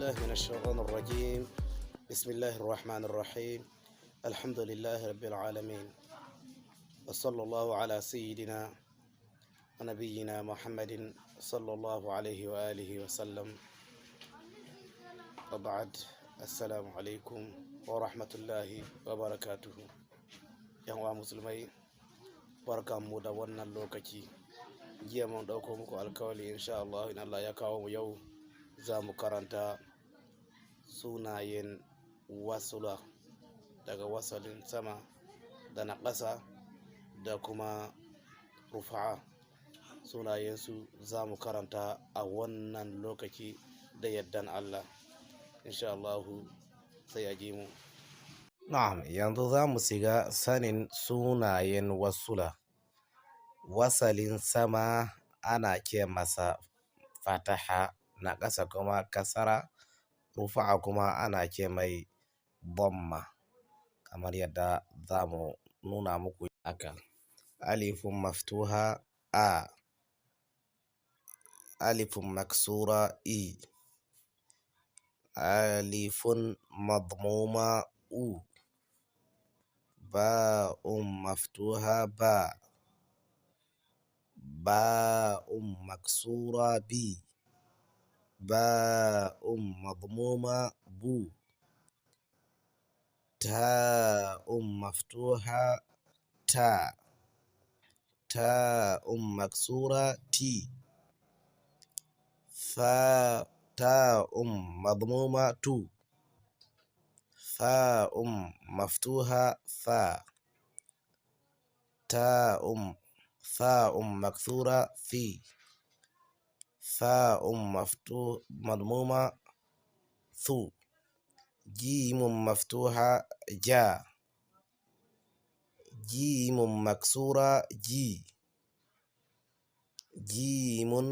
بالله من الشيطان الرجيم. بسم الله الرحمن الرحيم. الحمد لله رب العالمين، وصلى الله على سيدنا ونبينا محمد صلى الله عليه وآله وسلم، وبعد. السلام عليكم ورحمة الله وبركاته. yan uwa musulmai, barka mu da wannan lokaci. Jiya mun dauko muku alkawali, insha Allah in Allah ya kawo mu yau za mu karanta sunayen wasula, daga wasalin sama da na ƙasa da kuma rufa'a. Sunayensu za mu karanta a wannan lokaci da yardan Allah, insha Allah sai a ji mu. Na'am, yanzu za mu shiga sanin sunayen wasula. Wasalin sama ana ce masa fataha, na ƙasa kuma kasara, rufa'a kuma ana ce mai bomma, kamar yadda za mu nuna muku haka. Alifun maftuha a, alifun maksura i, alifun madmuma u, ba'un maftuha ba, ba'un maksura bi, ba'un madmuma bu, ta'un maftuha ta, ta'un maksura ti, ta'un madmuma tu, fa'un maftuha fa, fa'un maksura fi, fa'un madmuma thu, jimun maftuha ja, jimun maksura ji, jimun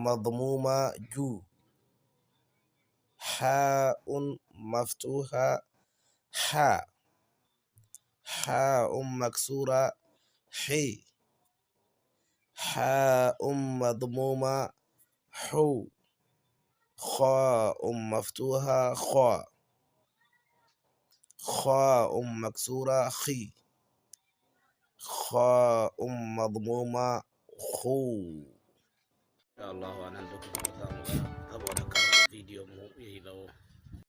madmuma ju, ha'un maftuha ha, ha'un maksura hi, ha'un madmuma hu, kha'un maftuha kha, kha'un maksura khi, kha'un madmuma khu. Allah, anan duk